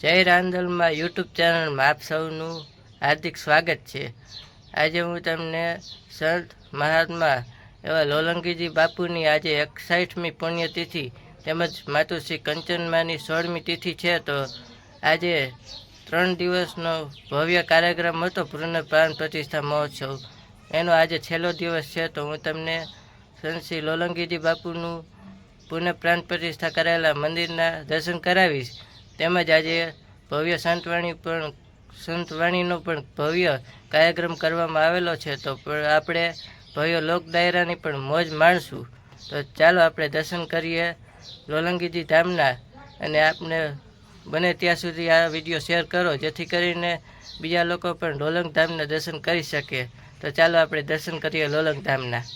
જય રાંદલમાં યુટ્યુબ ચેનલમાં આપ સૌનું હાર્દિક સ્વાગત છે। આજે હું તમને સંત મહાત્મા એવા લોલંગીજી બાપુની આજે 61મી પુણ્યતિથિ તેમજ માતુશ્રી કંચનમાની 16મી તિથિ છે। તો આજે 3 દિવસનો ભવ્ય કાર્યક્રમ હતો પુનઃપ્રાણ પ્રતિષ્ઠા મહોત્સવ, એનો આજે છેલ્લો દિવસ છે। તો હું તમને સંત શ્રી લોલંગીજી બાપુનું પુનઃપ્રાણ પ્રતિષ્ઠા કરાયેલા મંદિરના દર્શન કરાવીશ। તેમજ આજે ભવ્ય સંતવાણીનો પણ ભવ્ય કાર્યક્રમ કરવામાં આવેલો છે। તો આપણે ભવ્ય લોક ડાયરાની પણ મોજ માણશું। તો ચાલો આપણે દર્શન કરીએ લોલંગીજી ધામના, અને આપને બને ત્યાં સુધી આ વિડીયો શેર કરો જેથી કરીને બીજા લોકો પણ લોલંગ ધામના દર્શન કરી શકે। તો ચાલો આપણે દર્શન કરીએ લોલંગ ધામના।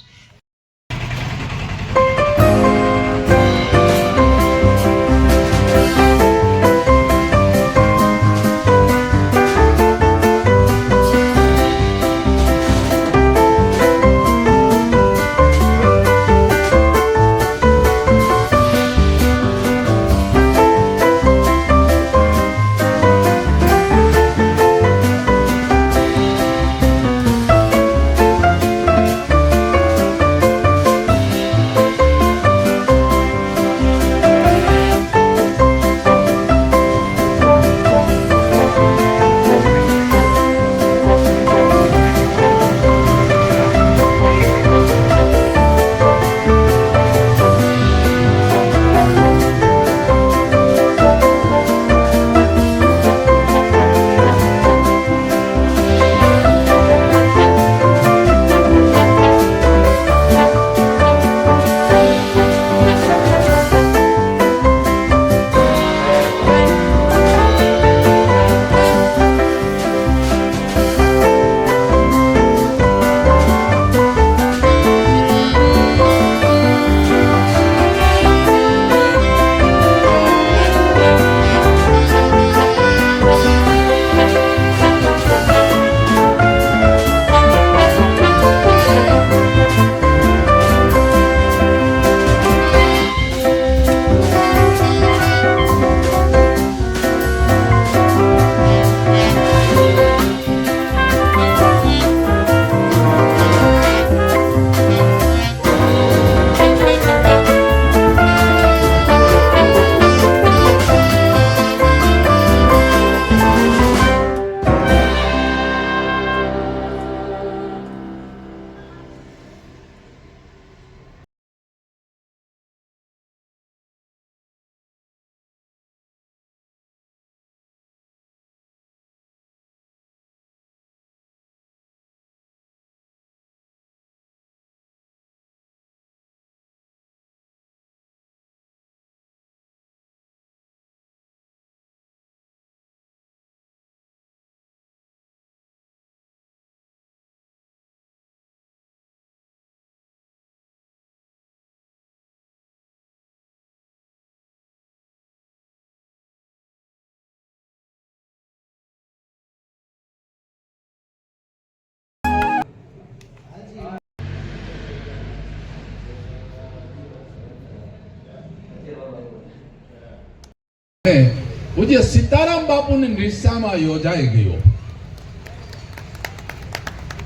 પૂજ્ય સીતારામ બાપુની નિર્સામાં યોજાઈ ગયો।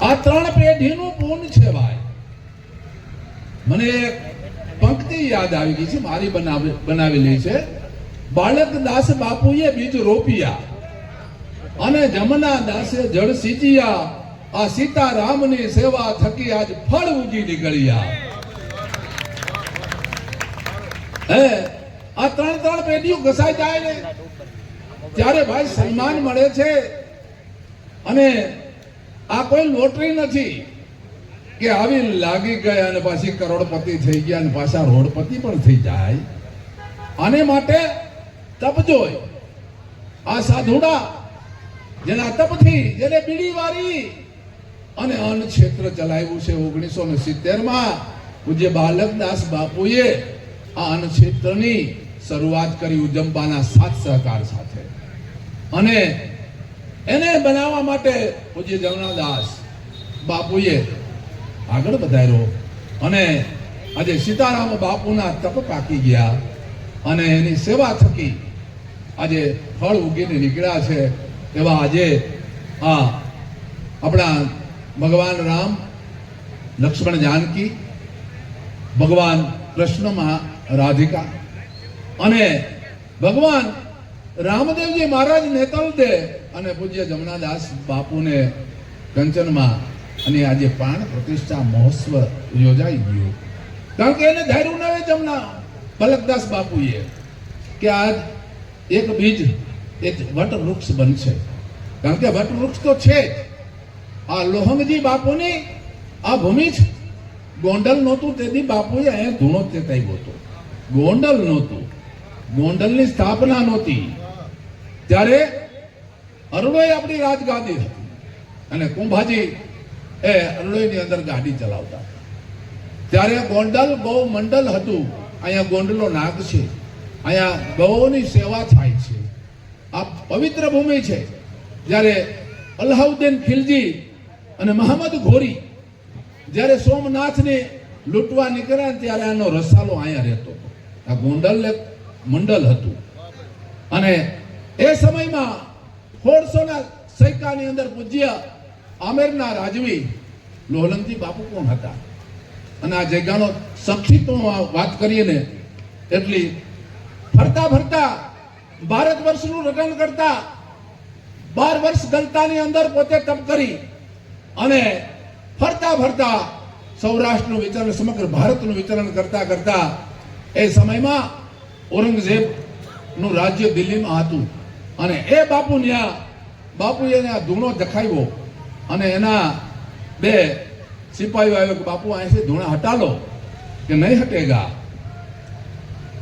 આ 3 પેઢીનું પૂન છે ભાઈ। મને એક પંક્તિ યાદ આવી ગઈ છે, મારી બનાવેલી છે। બાળકદાસ બાપુએ બીજ રોપ્યા અને જમના દાસે જળ સિંચ્યા, આ સીતારામની સેવા થકી આજ ફળ ઉગી નીકળ્યા। આ 3 પેઢીઓ ઘસાઈ જાય ને ત્યારે ભાઈ સન્માન મળે છે। અને આ કોઈ લોટરી નથી કે આવી લાગી ગયા અને પાછી કરોડપતિ થઈ ગયા અને પાછા રોડપતિ પણ થઈ જાય। આને માટે તપ જોઈ। આ સાધુડા જેના તપથી જેને બીડી વારી અને અન્ન ક્ષેત્ર ચલાવ્યું છે 1970માં પૂજ્ય બાલકદાસ બાપુએ આ અન્ન ક્ષેત્રની શરૂઆત કરી ઉજંપાના સાથ સહકાર સાથે, અને એને બનાવવા માટે પૂજ્ય જમનાદાસ બાપુએ આગળ વધાર્યો। અને આજે સીતારામ બાપુના તપ પાકી ગયા અને એની સેવા થકી આજે ફળ ઉગીને નીકળ્યા છે એવા આજે આ આપણા ભગવાન રામ, લક્ષ્મણ જાનકી, ભગવાન કૃષ્ણમાં રાધિકા અને ભગવાન રામદેવજી મહારાજ નેતૃત્વે અને પૂજ્ય જમનાદાસ બાપુને કંચનમાં અને આજે પ્રાણ પ્રતિષ્ઠા મહોત્સવ યોજાઈ ગયો. કારણ કે એને ધાર્યું ન જમના બલકદાસ બાપુએ કે આજ એક બીજ એક વટ વૃક્ષ બનશે. કારણ કે વટ વૃક્ષ તો છે જ. આ લોહંગજી બાપુની આ ભૂમિ છે. ગોંડલ નહોતું તેથી બાપુએ અહીંયા ધૂણો ચેતાવ્યો હતો. ગોંડલ નહોતું, ગોંડલની સ્થાપના નહોતી ત્યારે અરડોઈ આપણી રાજગાદી હતી અને કુંભાજી એ અરડોઈની અંદર ગાડી ચલાવતા. ત્યારે ગોંડલ ગૌ મંડળ હતું. અહીંયા ગોંડલો નાગ છે, અહીંયા ગૌની સેવા થાય છે. આ પવિત્ર ભૂમિ છે. જ્યારે અલાઉદ્દીન ખિલજી અને મહંમદ ઘોરી જ્યારે સોમનાથને લૂંટવા નીકળ્યા ત્યારે આનો રસાલો અહીંયા રહેતો હતો. આ ગોંડલ એક મંડળ હતું અને એ સમયમાં 1600ના સૈકાની અંદર પૂજ્ય આમેરના રાજવી લોલંગજી બાપુ કોણ હતા અને આ જગ્યાનો સંક્ષિપ્તમાં વાત કરીએ ને એટલી ફરતા ફરતા ભારત વર્ષનું રટણ કરતા 12 વર્ષ ગલતાની અંદર પોતે તપ કરી અને ફરતા ફરતા સૌરાષ્ટ્રનું વિચરણ, સમગ્ર ભારતનું વિચરણ કરતા કરતા એ સમયમાં ઔરંગઝેબનું રાજ્ય દિલ્હીમાં હતું અને એ બાપુએ આ ધૂણો દખાવ્યો અને એના 2 સિપાહીઓ આવ્યો કે બાપુ અહીંથી ધૂણા હટા લો કે નહીં હટેગા,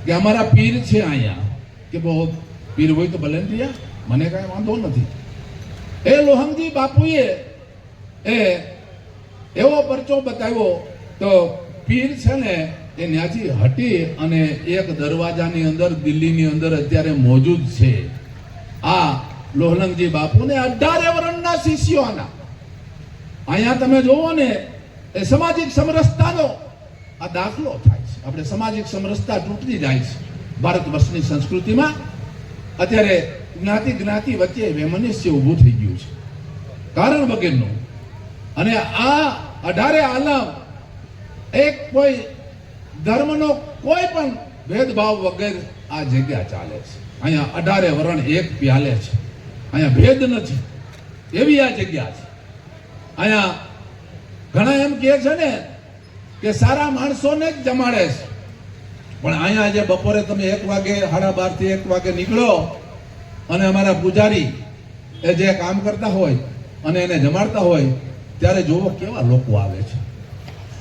કે અમારા પીર છે અહીંયા, કે બહુ પીર હોય તો ભલે રહ્યા, મને કાંઈ વાંધો નથી. એ લોહંગજી બાપુએ એ એવો પરચો બતાવ્યો તો પીર છે ને એ ત્યાંથી હટી અને એક દરવાજાની અંદર દિલ્હીની અંદર અત્યારે મોજૂદ છે. આ લોહલંગજી બાપુને 18 વર્ષના શિષ્યોના અહીંયા તમે જોવો ને એ સામાજિક સમરસતાનો આ દાખલો થાય છે. આપણે સામાજિક સમરસતા તૂટતી જાય છે ભારત વર્ષની સંસ્કૃતિમાં. અત્યારે જ્ઞાતિ વચ્ચે વૈમનસ્ય ઊભું થઈ ગયું છે કારણ વગરનું. અને આ 18 આલમ એક કોઈ ધર્મનો કોઈ પણ ભેદભાવ વગર આ જગ્યા ચાલે છે. અહીંયા 18 વરણ એક પ્યાલે છે. અહીંયા ભેદ નથી એવી આ જગ્યા છે. અહીંયા ઘણા એમ કહે છે ને કે સારા માણસોને જ જમાડે છે, પણ અહીંયા જે બપોરે તમે 1 વાગે 12:30 થી 1 વાગે નીકળો અને અમારા પૂજારી એ જે કામ કરતા હોય અને એને જમાડતા હોય ત્યારે જોવો કેવા લોકો આવે છે.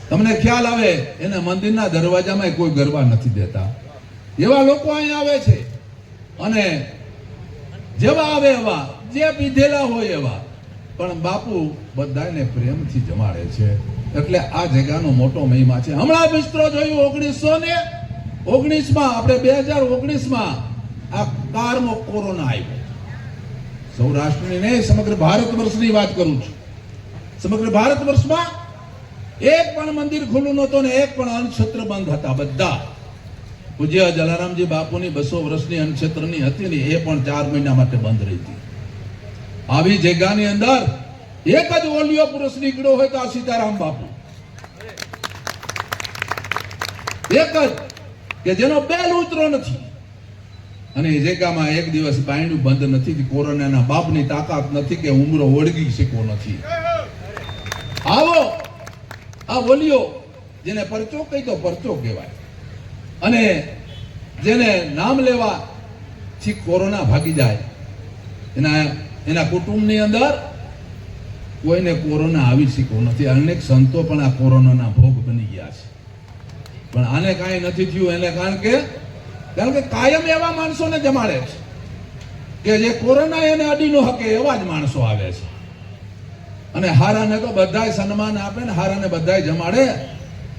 તમને ખ્યાલ આવે એને મંદિરના દરવાજામાં કોઈ ગરબા નથી દેતા એવા લોકો અહીંયા આવે છે. અને જેવા આવે એવા, જે પીધેલા હોય એવા, પણ બાપુ બધાને પ્રેમથી જમાડે છે. એટલે આ જગ્યાનો મોટો મહિમા છે. હમણાં બિસ્તરો જોયું 1919માં, આપણે 2019માં આ કારનો કોરોના આવ્યો. સૌરાષ્ટ્રની નહીં, સમગ્ર ભારત વર્ષની વાત કરું છું. સમગ્ર ભારત વર્ષમાં એક પણ મંદિર ખુલ્લું નહોતું ને એક પણ અન્નક્ષેત્ર બંધ હતા. બધા પૂજ્ય જલારામજી બાપુની 200 વર્ષની અન્નક્ષેત્રની હતી ને એ પણ 4 મહિના માટે બંધ રહી હતી. આવી જગ્યાની અંદર એક જ ઓલિયો પુરુષ નીકળ્યો હોય તો આ સીતારામ બાપુ, એક જ, કે જેનો બેલ ઉતરો નથી. અને એ જગ્યામાં એક દિવસ બાયણું બંધ નથી. કોરોનાના બાપની તાકાત નથી કે ઉમરો ઓળગી શકો નથી. આવો આ ઓલિયો જેને પરચો કહી તો પરચો કહેવાય અને જેને નામ લેવા થી કોરોના ભાગી જાય. એના કુટુંબની અંદર કોઈને કોરોના આવી શક્યો નથી. અનેક સંતો પણ આ કોરોનાના ભોગ બની ગયા છે, પણ આને કાંઈ નથી થયું. એને કારણ કે કાયમ એવા માણસોને જમાડે છે કે જે કોરોના એને અડી ન શકે એવા જ માણસો આવે છે. અને હારાને તો બધાય સન્માન આપે ને હારાને બધાય જમાડે.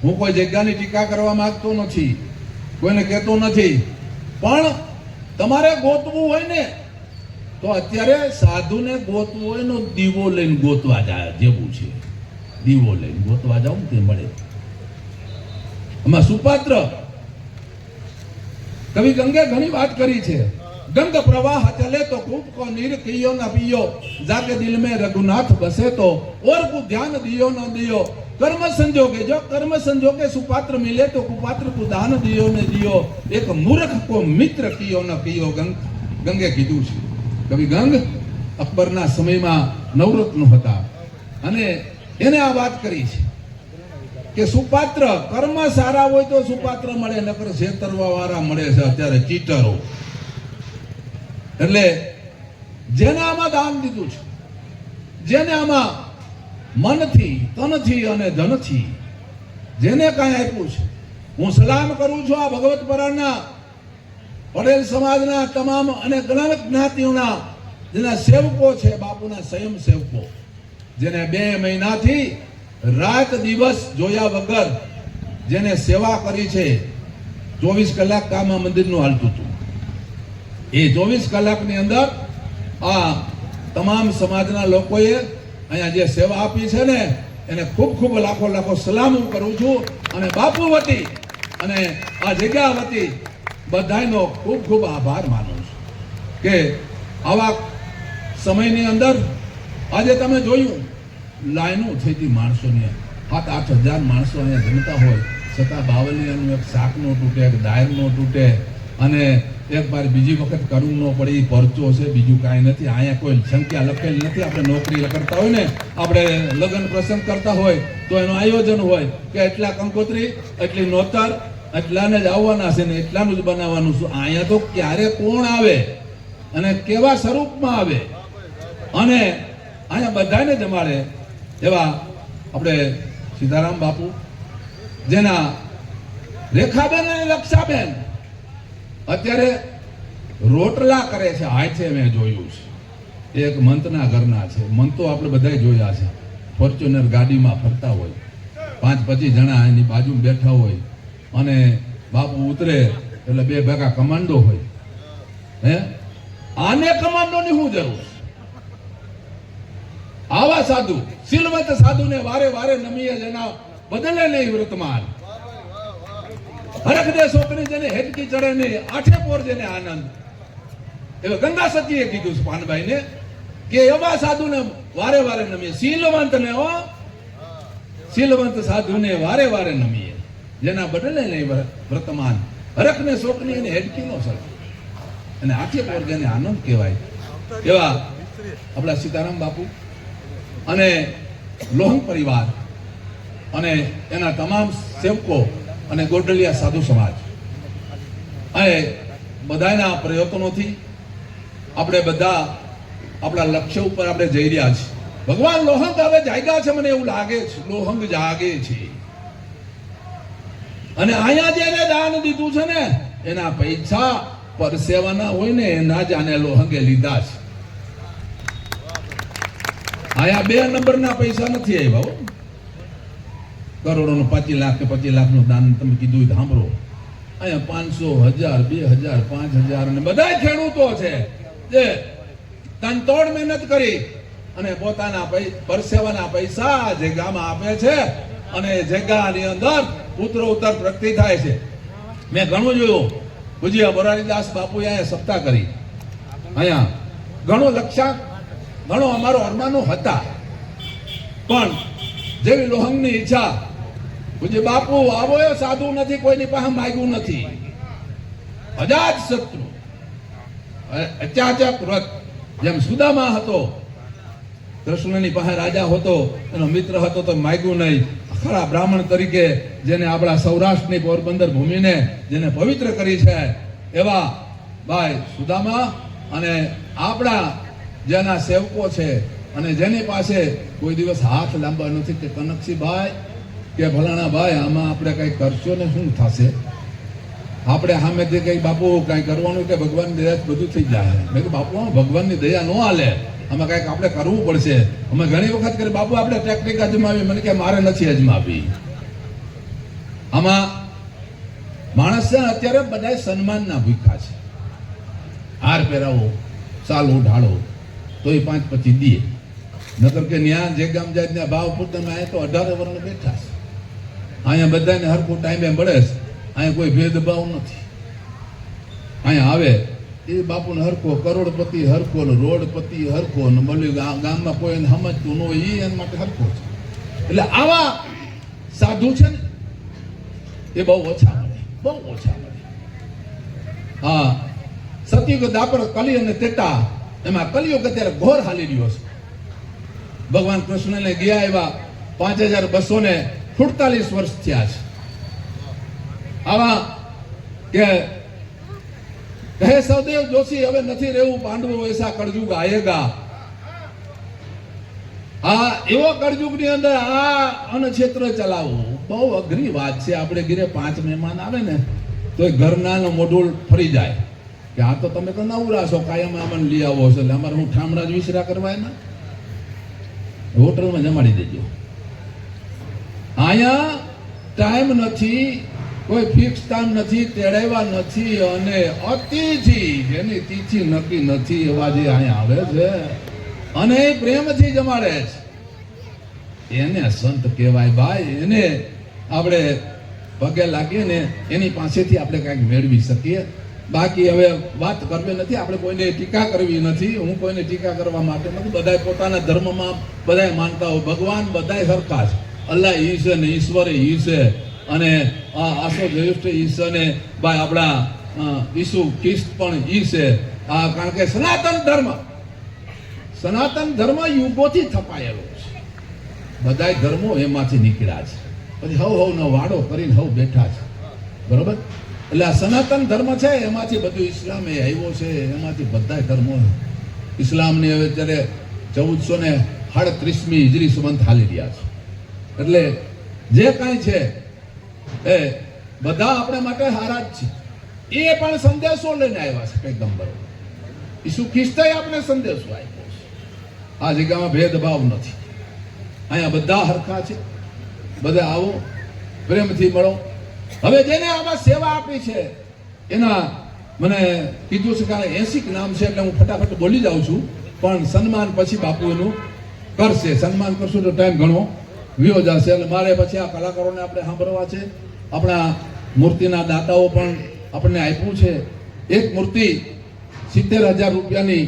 હું કોઈ જગ્યાની ટીકા કરવા માંગતો નથી, કોઈને કહેતો નથી, પણ તમારે ગોતવું હોય ને તો અત્યારે સાધુને ગોતવું હોય ને દીવો લઈને ગોતવા જાય જેવું છે. દીવો લઈને ગોતવા જાવ તે મળે. આમાં સુપાત્ર કવિ ગંગે ઘણી વાત કરી છે. गंग प्रवाह चले तो कूप को नीर कियो न पियो, जाके दिल में रघुनाथ बसे तो और को ध्यान दियो न दियो। कर्म संजोगे, जो कर्म संजोगे सुपात्र मिले तो कुपात्र को दान दियो न दियो। एक मूर्ख को मित्र कियो न कियो, गंगे कीधुं छे। कवि गंग अकबરના સમયમાં નવરત્ન હતા અને એને આ વાત કરી છે કે સુપાત્ર કર્મ સારા હોય તો સુપાત્ર મળે, નકર છેતરવા વાળા મળે છે અત્યારે ચીટરો. એટલે જેને આમાં દાન દીધું છે, જેને આમાં મનથી તનથી અને ધનથી જેને કાંઈ આપ્યું છે, હું સલામ કરું છું આ ભગવત પરાણના પટેલ સમાજના તમામ અને ઘણા જ્ઞાતિઓના જેના સેવકો છે, બાપુના સ્વયં સેવકો, જેને 2 મહિનાથી રાત દિવસ જોયા વગર જેને સેવા કરી છે. 24 કલાક કામ આ મંદિરનું હાલતું હતું. એ 24 કલાકની અંદર આ તમામ સમાજના લોકોએ અહીંયા જે સેવા આપી છે ને એને ખૂબ ખૂબ લાખો લાખો સલામ હું કરું છું. અને બાપુ વતી અને આ જગ્યા વતી બધાનો ખૂબ ખૂબ આભાર માનું છું કે આવા સમયની અંદર આજે તમે જોયું લાઈનો થઈ હતી માણસોની, 7-8 હજાર માણસો અહીંયા જમતા હોય છતાં બાવલિયાનું એક શાક નો તૂટે, એક દાળ નો તૂટે અને એક વાર બીજી વખત કરવું ન પડે. પરચો છે, બીજું કાંઈ નથી. અહીંયા કોઈ સંખ્યા લખેલી નથી. આપણે નોકરી કરતા હોય ને, આપણે લગ્ન પ્રસંગ કરતા હોય તો એનું આયોજન હોય કે એટલા કંકોત્રી, એટલી નોતર, એટલાને જ આવવાના છે ને એટલાનું જ બનાવવાનું છે. અહીંયા તો ક્યારે કોણ આવે અને કેવા સ્વરૂપમાં આવે અને અહીંયા બધાને જમાડે એવા આપણે સીતારામ બાપુ, જેના રેખાબેન અને રક્ષાબેન અત્યારે રોટલા કરે છે હાથે. મેં જોયું છે એક મંતના ઘરના છે. મંતો આપણે બધાય જોયા છે. ફોર્ચ્યુનર ગાડીમાં ફરતા હોય, 5-25 જણા એની બાજુમાં બેઠા હોય અને બાપુ ઉતરે એટલે 2 ભેગા કમાન્ડો હોય. હે, આને કમાન્ડોની શું જરૂર? આવા સાધુ, સિલવત સાધુને વારે વારે નમીએ જેના બદલે નહીં વર્તમાન. હરખ દે છોકરી જેને હેડકી ચડે નહીં, આઠે પોર જેને આનંદ. એટલે ગંગા સતીએ કીધું છે પાનભાઈને કે એવા સાધુને વારે વારે નમીએ. શીલવંતને શીલવંત સાધુને વારે વારે નમીએ જેના બદલે નહીં વર્તમાન. હરખને છોકરી એને હેડકી નો સર અને આઠે પોર જેને આનંદ કહેવાય. એવા આપણા સીતારામ બાપુ અને લોહંગ પરિવાર અને એના તમામ સેવકો અને ગોંડલિયા સાધુ સમાજ અને બધાના પ્રયત્નોથી આપણે બધા આપણા લક્ષ્ય ઉપર આપણે જઈ રહ્યા છીએ. ભગવાન લોહંગ હવે જાગ્યા છે, મને એવું લાગે છે. લોહંગ જાગે છે અને અહીંયા જેને દાન દીધું છે ને એના પૈસા પરસેવાના હોય ને એના જ આને લોહંગે લીધા છે. આયા 2 નંબરના પૈસા નથી આવ્યા. કરોડોનું 25 લાખ કે 25 લાખનું દાન તમે કીધું સાંભળો. અહીંયા 500, 1000, 2000, 5000 અને બધા ખેડૂતો છે જે તનતોડ મહેનત કરી અને પોતાના પરસેવાના પૈસા જગ્યામાં આપે છે અને જગ્યાની અંદર ઉત્તર પ્રગતિ થાય છે. મેં ઘણું જોયું. પૂજ્ય મોરારીદાસ બાપુએ અહીંયા સપ્તાહ કરી. અહીંયા ઘણો લક્ષ્યાંક, ઘણો અમારો અરમાનો હતા, પણ જેવી લોહંગની ઈચ્છા પૂજ્ય બાપુ આવો એ સાધુ નથી, કોઈની પાસે માગ્યું નથી. અજાત શત્રુ, અચાચક વ્રત, જેમ સુદામા હતો, કૃષ્ણની પાસે રાજા હતો, એનો મિત્ર હતો તો માગ્યું નહીં. ખરા બ્રાહ્મણ તરીકે જેને આપણા સૌરાષ્ટ્રની પોરબંદર ભૂમિને જેને પવિત્ર કરી છે એવા ભાઈ સુદામા અને આપણા જેના સેવકો છે અને જેની પાસે કોઈ દિવસ હાથ લાંબા નથી કે કનકસીભાઈ કે ભલાણા ભાઈ આમાં આપણે કઈ કરશો ને શું થશે, આપણે સામેથી કઈ બાપુ કઈ કરવાનું કે ભગવાનની દયા બધું થઈ જાય. મેં કહ્યું બાપુ ભગવાનની દયા ન હાલે, આમાં કઈક આપણે કરવું પડશે. અમે ઘણી વખત કરી બાપુ આપણે ટેકનિક અજમાવી, મને કે મારે નથી અજમાવી. આમાં માણસ છે અત્યારે બધા સન્માનના ભૂખ્યા છે. હાર પહેરાવો, સાલ ઉઢાડો તો એ 5-25 દે, નકર કે ન્યા જે ગામ જાય ત્યાં ભાવ પૂરતા અહીંયા તો 18 વર્ષ બેઠા છે. અહીંયા બધાને હરખું ટાઈમે મળે છે. અહીંયા કોઈ ભેદભાવ નથી. અહીંયા આવે એ બાપુને હરખો, કરોડપતિ હરખો, ને રોડપતિ હરખો, ને બોલ્યું ગામમાં કોઈ એને સમજતું ન હોય એ એના માટે હરખો છે. એટલે આવા સાધુ છે ને એ બહુ ઓછા મળે, બહુ ઓછા મળે. હા, સતયુગ, દાપર, કલી અને તેતા, એમાં કલિયુગ અત્યારે ઘોર હાલી રહ્યો છે. ભગવાન કૃષ્ણને ગયા એવા 5248 વર્ષ થયા છે. આવા કે કહે સહદેવ જોશી હવે નથી રહેવું પાંડવો એસા કળયુગ આયેગા. આ એવો કળયુગની અંદર આ અનક્ષેત્ર ચલાવવું બહુ અઘરી વાત છે. આપણે ઘરે 5 મહેમાન આવે ને તો એ ઘરના મોઢું ફરી જાય કે આ તો તમે તો નવરા છો, કાયમ આમાં લઈ આવો છો, એટલે અમારે હું ઠામડા જ વિસરા કરવા એના હોટલમાં જમાડી દેજો. અહીંયા ટાઈમ નથી, કોઈ ફિક્સ ટાઈમ નથી, તેડાવ્યા નથી, અને અતિથિ જેની તિથિ નક્કી નથી એવા જે અહીંયા આવે છે અને એ પ્રેમથી જમાડે છે એને સંત કહેવાય ભાઈ. એને આપણે પગે લાગીએ ને એની પાસેથી આપણે કાંઈક મેળવી શકીએ. બાકી હવે વાત કરવી નથી, આપણે કોઈને ટીકા કરવી નથી. હું કોઈને ટીકા કરવા માટે નથી. બધાય પોતાના ધર્મમાં બધાય માનતા હોય, ભગવાન બધાય સરખા છે. અલ્લાહ ઈ છે ને ઈશ્વર ઈ છે, અને આસો જ્યેષ્ઠ ઈ છે, ને ભાઈ આપણા ઈસુ ખ્રિસ્ત પણ ઈ છે. કારણ કે સનાતન ધર્મ યુગોથી થપાયેલો છે. બધાય ધર્મો એમાંથી નીકળ્યા છે. પછી હવનો વાડો કરીને બેઠા છે, બરોબર. એટલે આ સનાતન ધર્મ છે એમાંથી બધું ઇસ્લામ એ આવ્યો છે, એમાંથી બધા ધર્મો. ઇસ્લામની હવે અત્યારે 1438મી હિજરી સંવત હાલી રહ્યા છે. એટલે જે કાંઈ છે એ બધા આપણે માટે હારા જ છે. એ પણ સંદેશો લઈને આવ્યા છે પૈગંબરો. ઈસુ ખ્રિસ્તે આપણે સંદેશો આપ્યો છે. આ જગ્યામાં ભેદભાવ નથી, અહીંયા બધા હરખા છે. બધા આવો, પ્રેમથી મળો. હવે જેને આમાં સેવા આપી છે એના મને કીધું છે કે 80 નામ છે, એટલે હું ફટાફટ બોલી જાઉં છું. પણ સન્માન પછી બાપુ એનું કરશે. સન્માન કરશું તો ટાઈમ ઘણો વિયો જશે. એટલે મારે પછી આ કલાકારોને આપણે સાંભળવા છે. આપણા મૂર્તિના દાતાઓ પણ આપણને આપ્યું છે. એક મૂર્તિ 70,000 રૂપિયાની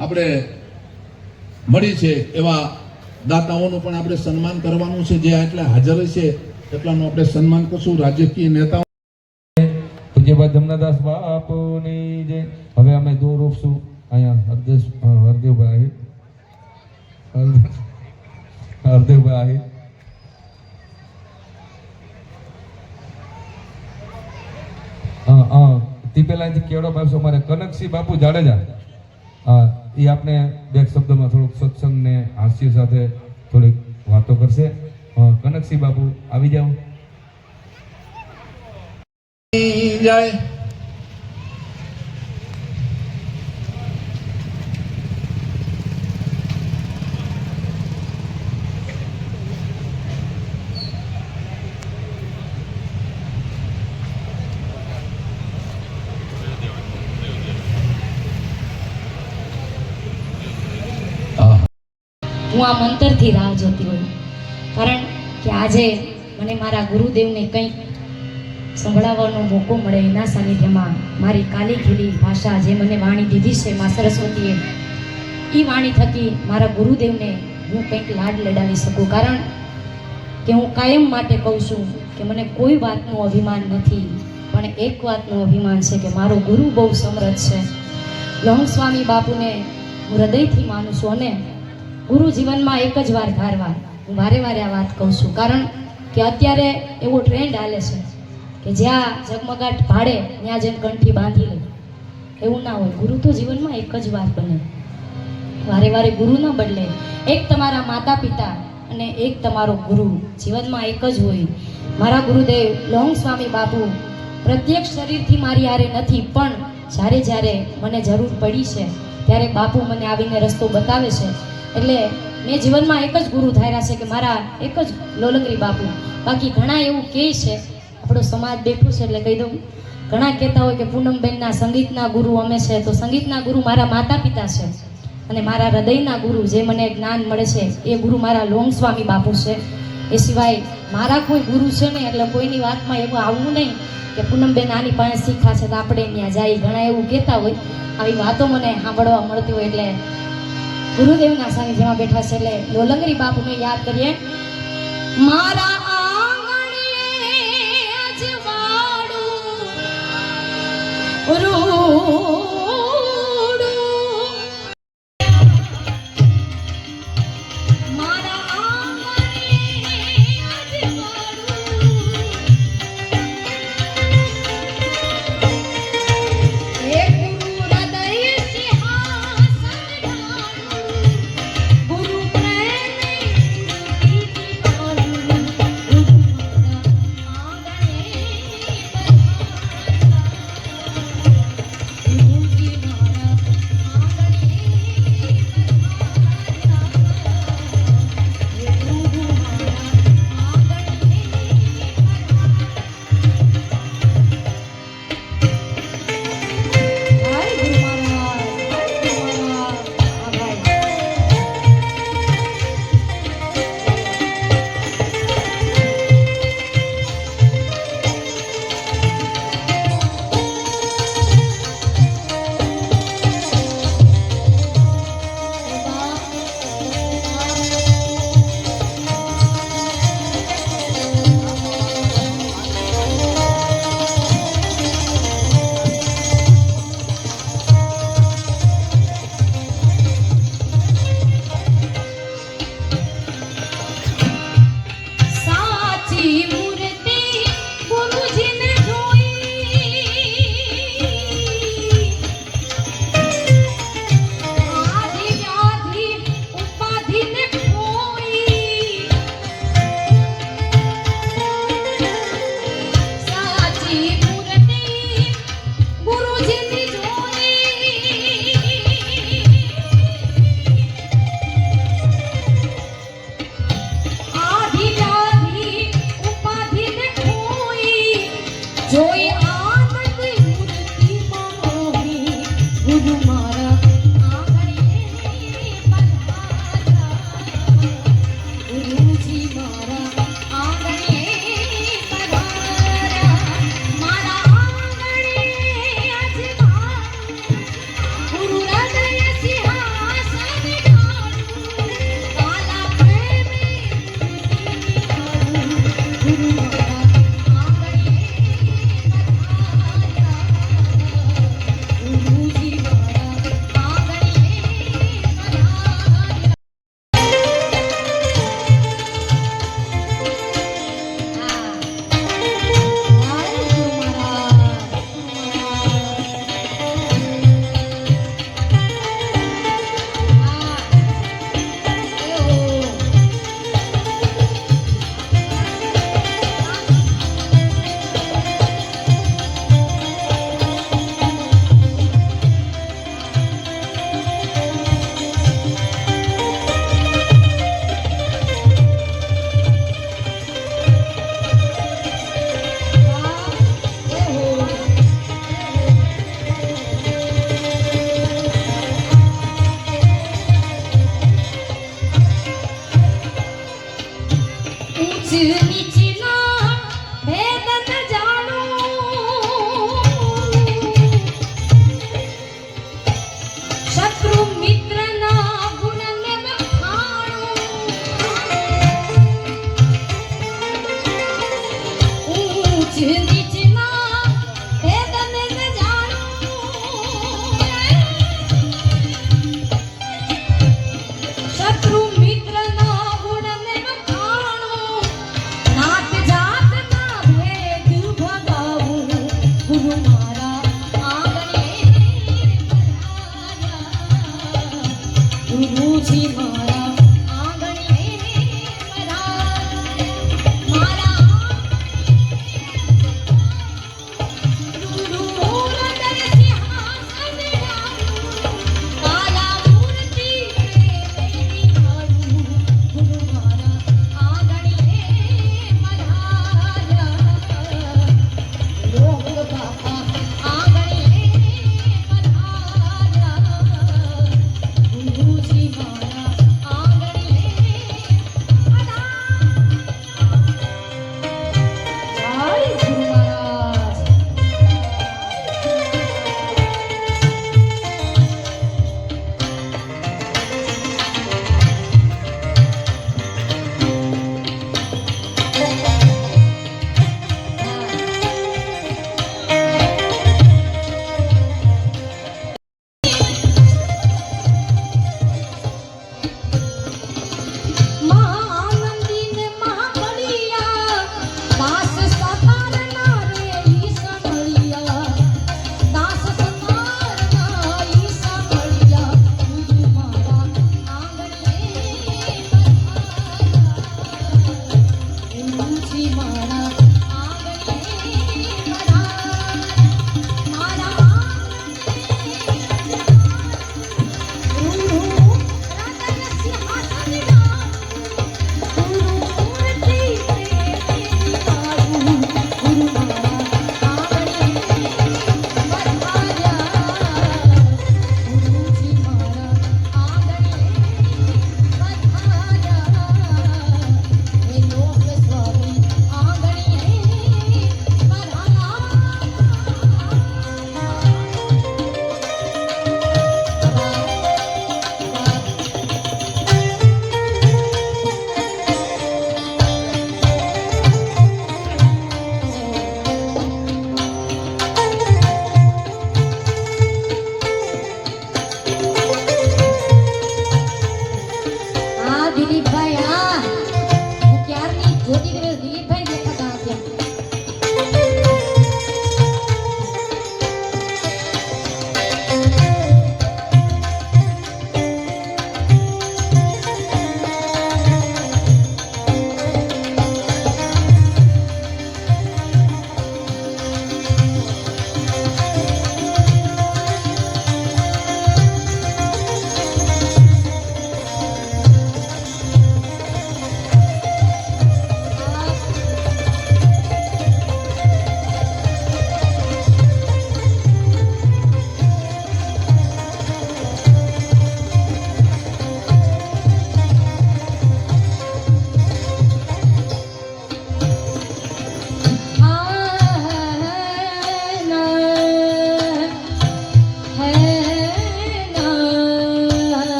આપણે મળી છે. એવા દાતાઓનું પણ આપણે સન્માન કરવાનું છે. જે આટલા હાજર છે એટલાનું આપણે સન્માન કરશું. રાજકીય નેતાઓ પૂજ્યપાદ જમનાદાસ બાપુની જય. હવે અમે દૂર રોપશું અહીંયા હરદેવભાઈ તે પેલા અહીંથી કેવડો બાપસો અમારે કનકસિંહ બાપુ જાડેજા. એ આપણે બે શબ્દોમાં થોડુંક સત્સંગ ને હાસ્ય સાથે થોડીક વાતો કરશે. કનકસિંહ બાપુ આવી જાઓ. જય. હું આ મંતરથી રાહ જોતી હોય, કારણ કે આજે મને મારા ગુરુદેવને કંઈક સંભળાવવાનો મોકો મળે. એના સાનિધ્યમાં મારી કાલી ખીલી ભાષા જે મને વાણી દીધી છે મા સરસ્વતીએ, એ વાણી થકી મારા ગુરુદેવને હું કંઈક લાડ લડાવી શકું. કારણ કે હું કાયમ માટે કહું છું કે મને કોઈ વાતનું અભિમાન નથી, પણ એક વાતનું અભિમાન છે કે મારો ગુરુ બહુ સમર્થ છે. લોહણ સ્વામી બાપુને હું હૃદયથી માનું છું, અને ગુરુ જીવનમાં એક જ વાર ધારવા. હું વારે વારે આ વાત કહું છું, કારણ કે અત્યારે એવો ટ્રેન્ડ હાલે છે કે જ્યાં ઝગમગાટ ભાડે ત્યાં જેમ કંઠી બાંધી લે. એવું ના હોય. ગુરુ તો જીવનમાં એક જ વાર બને. વારે વારે ગુરુ ન બદલે. એક તમારા માતા પિતા અને એક તમારો ગુરુ જીવનમાં એક જ હોય. મારા ગુરુદેવ લોહણ સ્વામી બાપુ પ્રત્યક્ષ શરીરથી મારી હારે નથી, પણ જ્યારે જ્યારે મને જરૂર પડી છે ત્યારે બાપુ મને આવીને રસ્તો બતાવે છે. એટલે મેં જીવનમાં એક જ ગુરુ ધાર્યા છે કે મારા એક જ લોલંગરી બાપુ. બાકી ઘણા એવું કહે છે, આપણો સમાજ બેઠું છે એટલે કહી દઉં, ઘણા કહેતા હોય કે પૂનમબેનના સંગીતના ગુરુ અમે છે. તો સંગીતના ગુરુ મારા માતા પિતા છે, અને મારા હૃદયના ગુરુ જે મને જ્ઞાન મળે છે એ ગુરુ મારા લોહણ સ્વામી બાપુ છે. એ સિવાય મારા કોઈ ગુરુ છે નહીં, એટલે કોઈની વાતમાં એવું આવવું નહીં કે પૂનમબેન આની પાસે શીખા છે તો આપણે ત્યાં જાય, ઘણા એવું કહેતા હોય. આવી વાતો મને સાંભળવા મળતી હોય એટલે ગુરુદેવના સાનિધ્યમાં બેઠા છે એટલે લોલંગરી બાપુને યાદ કરીએ. મારા આંગણે અજવાળું રૂડું, મારા આંગણે અજવાળું, એ ગુરુ હૃદય સિંહાસન ઢાળું, ગુરુ પ્રેમે ગુરુ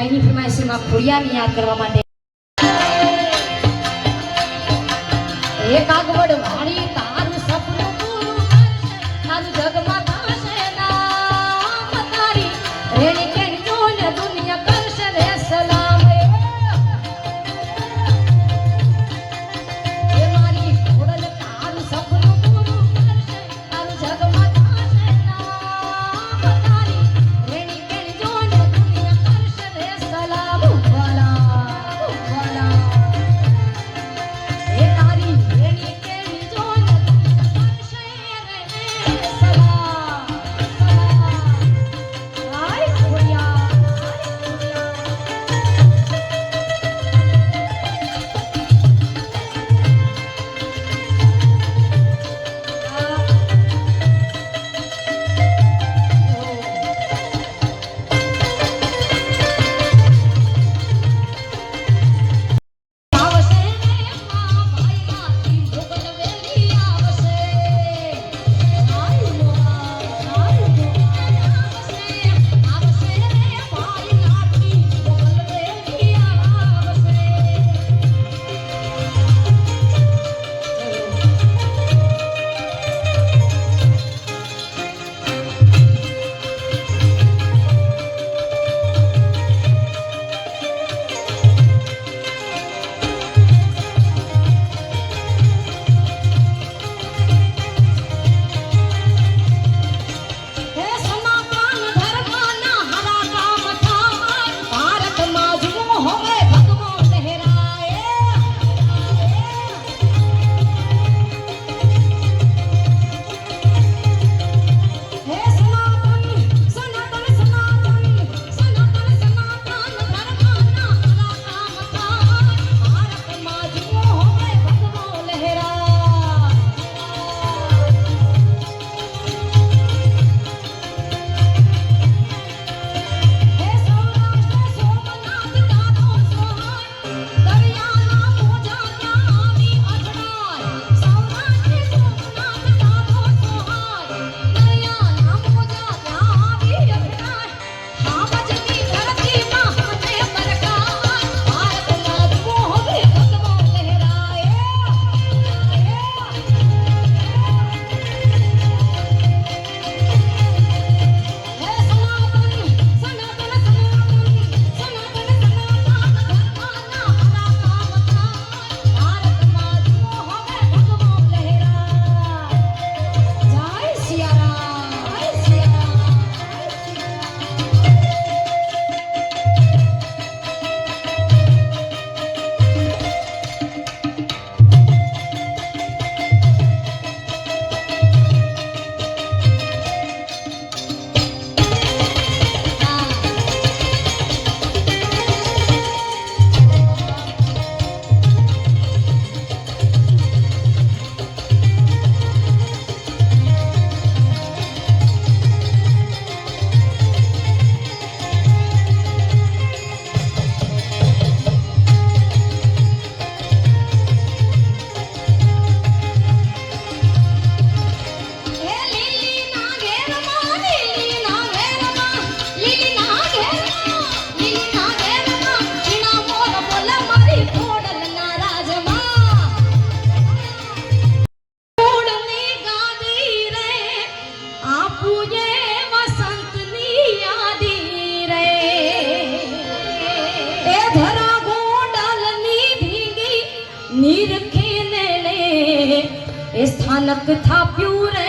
ભાઈની ફરમાઈશમાં ખોડિયાને યાદ કરવા માટે એક આગવડ વાળી તારું સપનું પૂરું કરશે, તારું જગમાં થશે નામ તારી રેણી કેણી જોને દુનિયા કરશે રે સલામ એ મારી ખોડલ તારું સપનું પૂરું કરશે, તારું જગમાં થશે નામ તારી રેણી કેણી જોને દુનિયા કરશે રે સલામ ભલા એ તારી રેણી કેણી જોને દુનિયા કરશે રે સલામ આય ખોડિયા આવશે રે મા ભાઈ માતી ભોગલ વેલી આવશે આય મોરા આવશે રે ભાઈ નાતી ભોગલ વેલી આવશે હે સમાપન ધર્મના હરા કામ થાય, ભારતમાં જુઓ હવે ભગવો લહેરાય હે સમાપન સનાતન ધર્મના હરા કામ થાય, ભારતમાં જુઓ હવે ભગવો લહેરાય હે સૌરાષ્ટ્ર સોમનાથ દાદો સોહાય, દરિયાના મોજા ત્યાં આવી અથડાય સૌરાષ્ટ્ર સોમનાથ દાદો સોહાય, દરિયાના મોજા ત્યાં આવી અથડાય હામજની ધરતીમાં હમે પરકાય, ભારતમાં જુઓ હવે ભગવો લહેરાય હે સમાપન સનાતન ધર્મના હરા કામ થાય, ભારતમાં જુઓ હવે ભગવો લહેરાય જય સિયારામ જય સિયારામ હે લીલી ના ઘેરમાં લીલી ના ઘેરમાં લીલી ના ઘેરમાં ઝીણા મોર બોલ મારી ખોડલના રાજમાં ખોડની ગાદી રે આપુએ વસંતની યાદી રે એ ધરા ગોંડલની ભીંગી નીરખે નેણે એ સ્થાનક થાપ્યું રે